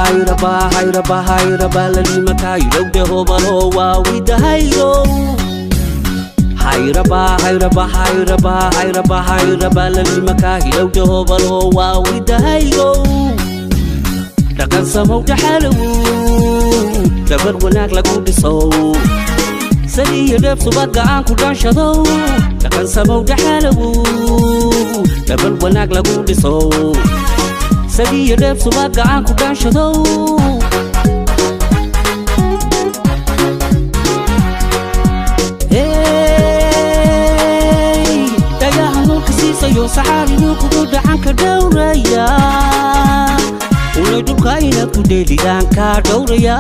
hayraba lalimakayo lowde hobalo wawida hayro hayraba lalimakayo lowde hobalo wawida hayro dhaqan samow dhaxalow dabar wanaag lagu dhiso saliya dheeb subaga aan ku dhaanshado dhaqan samow dhaxalow dabar wanaag lagu dhiso saliya dheeb subaga aan ku dhaanshado dagahan nolka siisayo saxaarigu kugu dhacanka dhowraya ولدك أين كدلي دانك دوريا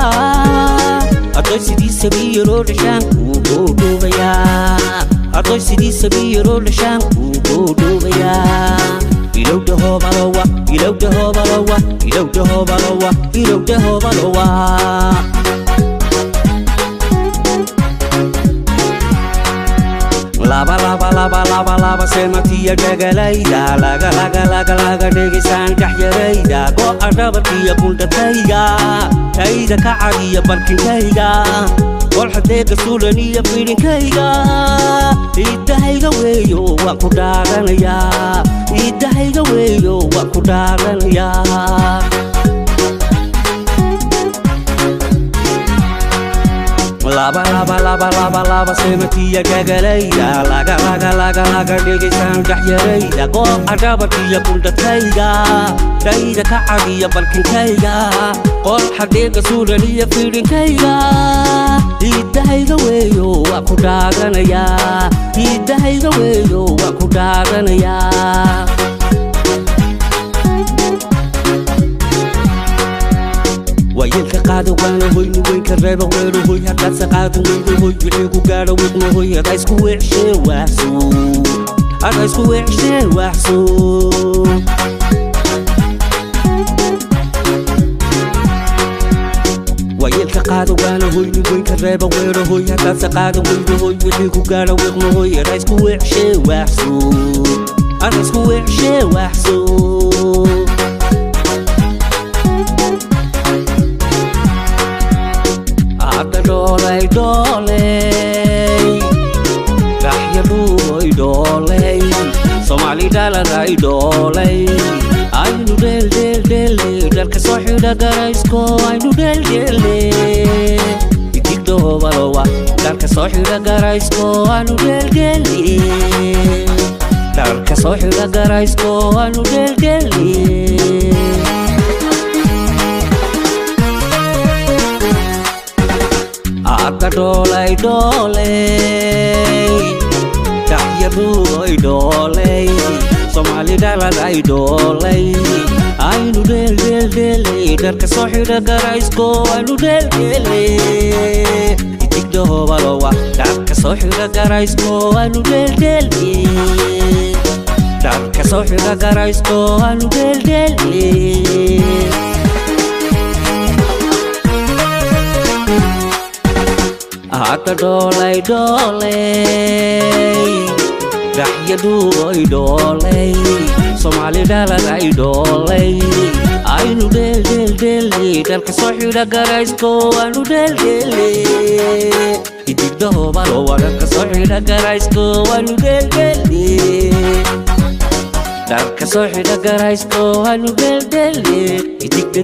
أدرسي سبيرو لشان كودو بيا أدرسي سبيرو لشان كودو بيا إلو ده بالوا إلو ده بالوا إلو ده بالوا إلو ده بالوا laba sematiya dhagalayda laga dhegisaan dhaxyarayda go adhabarkiya bundhatayga tayda ka cadiya barkinkayga golxadeega suulaniya fidhinkayga idahayga weeyo waan ku dhaaranayaa idahayga weeyo waan ku dhaaranayaa laba sematiya dhagalayda laga dhegisaan dhaxyarayda go adhabarkiya bundhatayga tayda ka cadiya barkinkayga golxadeega suulaniya fidhinkayga idahayga weeyo waan ku dhaaranayaa idahayga weeyo waan ku dhaaranayaa ويلك قادو وانا هوي نوين كريبا ويرو هوي هكذا سقادو ويرو هوي بحيكو قادو ويقنو هوي هدايسكو وعشي وحسو هدايسكو وعشي وحسو ويلك قادو وانا هوي نوين كريبا ويرو هوي هكذا سقادو ويرو هوي بحيكو قادو ويقنو هوي هدايسكو وعشي وحسو هدايسكو وعشي وحسو dolay dhaxyaluhoy dolay Somali dhaladay dolay aynu dheeldheeldheele dhalka soo xidha garaysko aynu dheeldheele idigdo hobalowa dhalka soo xidha garaysko aynu dheeldheele dhalka soo xidha garaysko aynu dheeldheele dolay dhaxyaluhoy dolay Somali dhaladay dolay aynu dheeldheeldheele dhalka soo xidha garaysko aynu dheeldheele idigdo hobalowa dhalka soo xidha garaysko aynu dheeldheele dhalka soo xidha garaysko aynu dheeldheele hata dolay dhaxyaluhoy dolay Somali dhaladay dolay aynu dheeldheeldheele dhalka soo xidha garaysko aynu dheeldheele idigdo hobalowa dhalka soo xidha garaysko aynu dheeldheele dhalka soo xidha garaysko aynu dheeldheele idigda